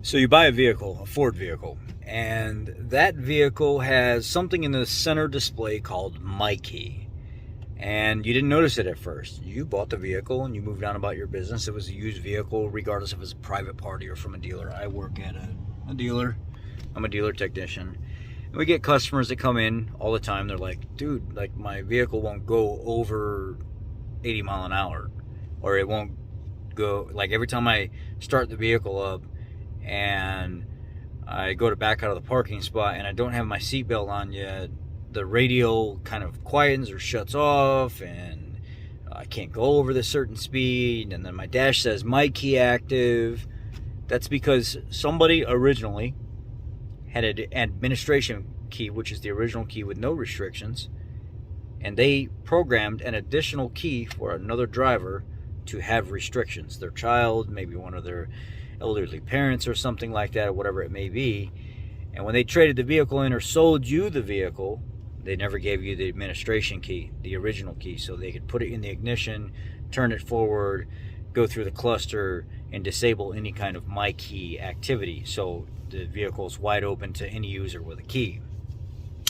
So you buy a vehicle, a Ford vehicle, and that vehicle has something in the center display called MyKey. And you didn't notice it at first. You bought the vehicle and you moved on about your business. It was a used vehicle, regardless if it's a private party or from a dealer. I work at a dealer. I'm a dealer technician. And we get customers that come in all the time. They're like, dude, like my vehicle won't go over 80 mile an hour. Or it won't go, like every time I start the vehicle up, and I go to back out of the parking spot and I don't have my seatbelt on yet, the radio kind of quietens or shuts off, and I can't go over this certain speed, and then my dash says MyKey active. That's because somebody originally had an administration key, which is the original key with no restrictions, and they programmed an additional key for another driver to have restrictions. Their child, maybe one of their elderly parents or something like that, or whatever it may be. And when they traded the vehicle in or sold you the vehicle, they never gave you the administration key, the original key, so they could put it in the ignition, turn it forward, go through the cluster, and disable any kind of MyKey activity. So the vehicle is wide open to any user with a key.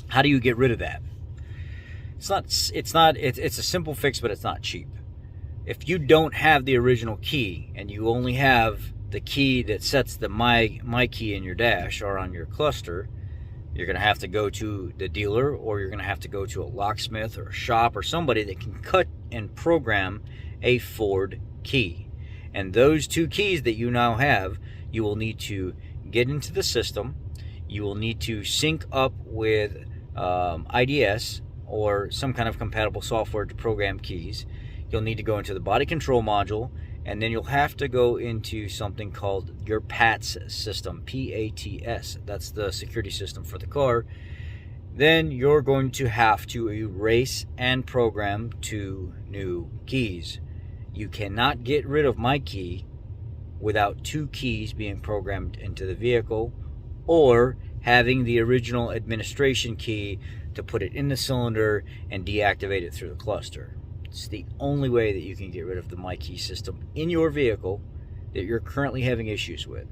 How do you get rid of that? It's a simple fix, but it's not cheap. If you don't have the original key and you only have the key that sets the MyKey in your dash or on your cluster, you're going to have to go to the dealer, or you're going to have to go to a locksmith or a shop or somebody that can cut and program a Ford key. And those two keys that you now have, you will need to get into the system. You will need to sync up with IDS or some kind of compatible software to program keys. You'll need to go into the body control module, and then you'll have to go into something called your PATS system, P-A-T-S. That's the security system for the car. Then you're going to have to erase and program 2 new keys. You cannot get rid of MyKey without 2 keys being programmed into the vehicle, or having the original administration key to put it in the cylinder and deactivate it through the cluster. It's the only way that you can get rid of the MyKey system in your vehicle that you're currently having issues with.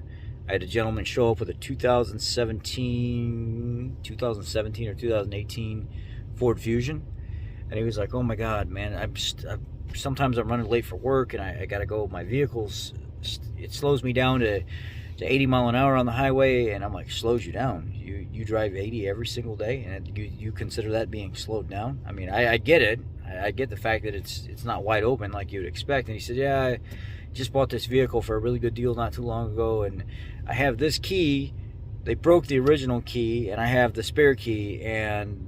I had a gentleman show up with a 2017 or 2018 Ford Fusion, and he was like, "Oh my God, man! Sometimes I'm running late for work, and I got to go. My vehicle's it slows me down to 80 mile an hour on the highway." And I'm like, "Slows you down? You drive 80 every single day, and you consider that being slowed down?" I mean, I get it. I get the fact that it's not wide open like you'd expect. And he said, "Yeah, I just bought this vehicle for a really good deal not too long ago, and I have this key. They broke the original key, and I have the spare key, and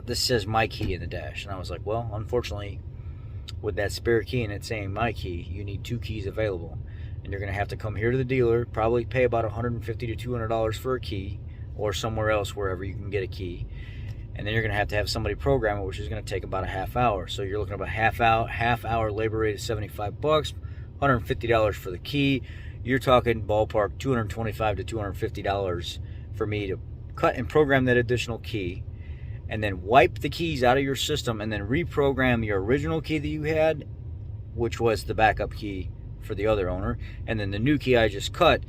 this says MyKey in the dash." And I was like, "Well, unfortunately, with that spare key and it saying MyKey, you need 2 keys available. And you're going to have to come here to the dealer, probably pay about $150 to $200 for a key, or somewhere else wherever you can get a key. And then you're going to have somebody program it, which is going to take about a half hour. So you're looking at about half hour labor rate of $75, $150 for the key. You're talking ballpark $225 to $250 for me to cut and program that additional key, and then wipe the keys out of your system, and then reprogram your original key that you had, which was the backup key for the other owner, and then the new key I just cut.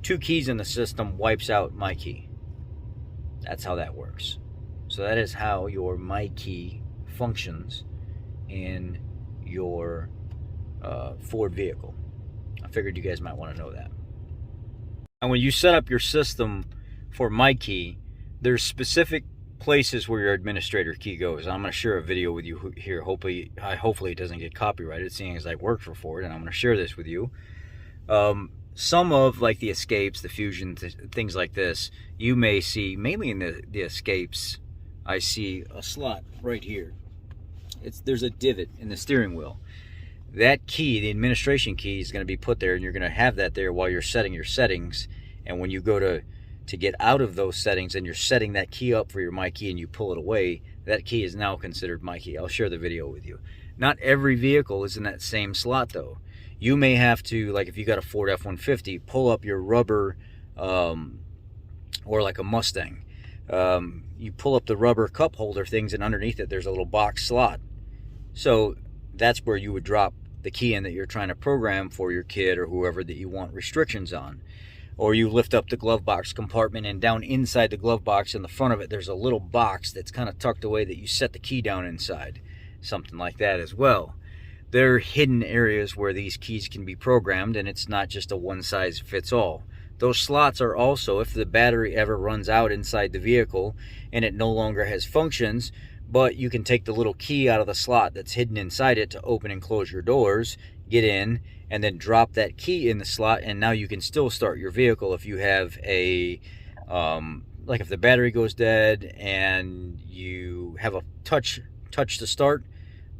2 keys in the system wipes out MyKey. That's how that works. So that is how your MyKey functions in your Ford vehicle. I figured you guys might want to know that. And when you set up your system for MyKey, there's specific places where your administrator key goes. I'm going to share a video with you here. Hopefully it doesn't get copyrighted, seeing as I work for Ford, and I'm going to share this with you. Some of, like the escapes, the fusion, things like this, you may see, mainly in the escapes, I see a slot right here. There's a divot in the steering wheel. That key, the administration key, is going to be put there, and you're going to have that there while you're setting your settings. And when you go to get out of those settings and you're setting that key up for your MyKey and you pull it away, that key is now considered MyKey. I'll share the video with you. Not every vehicle is in that same slot, though. You may have to, like if you got a Ford F-150, pull up your rubber, or like a Mustang. You pull up the rubber cup holder things, and underneath it there's a little box slot. So that's where you would drop the key in that you're trying to program for your kid or whoever that you want restrictions on. Or you lift up the glove box compartment, and down inside the glove box in the front of it, there's a little box that's kind of tucked away that you set the key down inside. Something like that as well. There are hidden areas where these keys can be programmed, and it's not just a one-size-fits-all. Those slots are also, if the battery ever runs out inside the vehicle and it no longer has functions, but you can take the little key out of the slot that's hidden inside it to open and close your doors, get in, and then drop that key in the slot, and now you can still start your vehicle if you have a, like if the battery goes dead and you have a touch to start.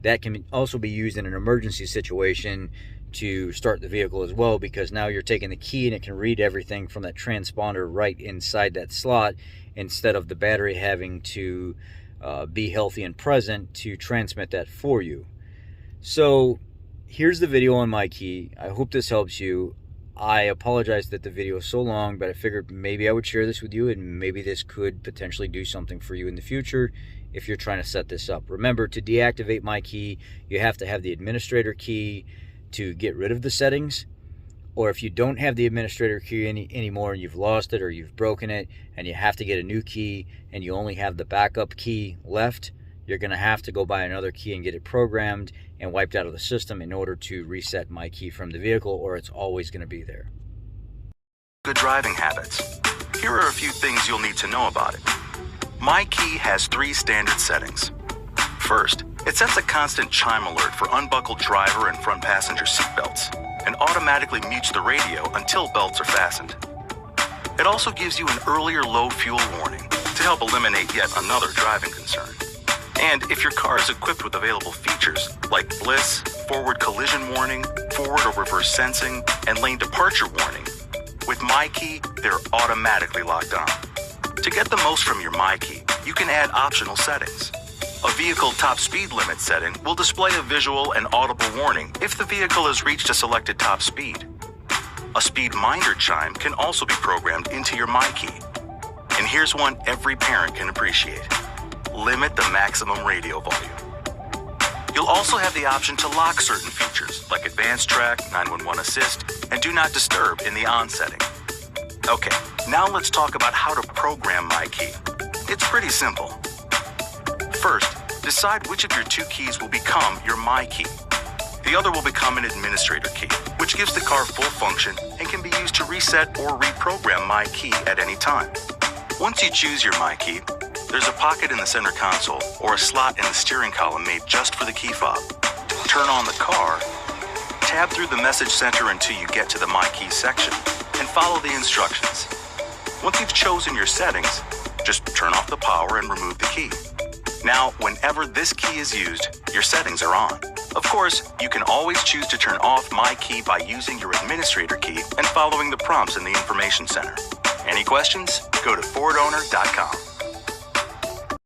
That can also be used in an emergency situation to start the vehicle as well, because now you're taking the key and it can read everything from that transponder right inside that slot, instead of the battery having to be healthy and present to transmit that for you. So here's the video on MyKey. I hope this helps you. I apologize that the video is so long, but I figured maybe I would share this with you, and maybe this could potentially do something for you in the future if you're trying to set this up. Remember, to deactivate MyKey, you have to have the administrator key to get rid of the settings. Or if you don't have the administrator key anymore and you've lost it or you've broken it and you have to get a new key and you only have the backup key left, you're going to have to go buy another key and get it programmed and wiped out of the system in order to reset MyKey from the vehicle, or it's always going to be there. Good driving habits. Here are a few things you'll need to know about it. MyKey has 3 standard settings. First, it sets a constant chime alert for unbuckled driver and front passenger seatbelts, and automatically mutes the radio until belts are fastened. It also gives you an earlier low fuel warning to help eliminate yet another driving concern. And if your car is equipped with available features like bliss, forward collision warning, forward or reverse sensing, and lane departure warning, with MyKey, they're automatically locked on. To get the most from your MyKey, you can add optional settings. A vehicle top speed limit setting will display a visual and audible warning if the vehicle has reached a selected top speed. A speed minder chime can also be programmed into your MyKey. And here's one every parent can appreciate. Limit the maximum radio volume. You'll also have the option to lock certain features like advanced track, 911 assist, and do not disturb in the on setting. Okay, now let's talk about how to program MyKey. It's pretty simple. First, decide which of your 2 keys will become your MyKey. The other will become an administrator key, which gives the car full function and can be used to reset or reprogram MyKey at any time. Once you choose your MyKey, there's a pocket in the center console or a slot in the steering column made just for the key fob. Turn on the car, tab through the message center until you get to the MyKey section, and follow the instructions. Once you've chosen your settings, just turn off the power and remove the key. Now, whenever this key is used, your settings are on. Of course, you can always choose to turn off MyKey by using your administrator key and following the prompts in the information center. Any questions? Go to FordOwner.com.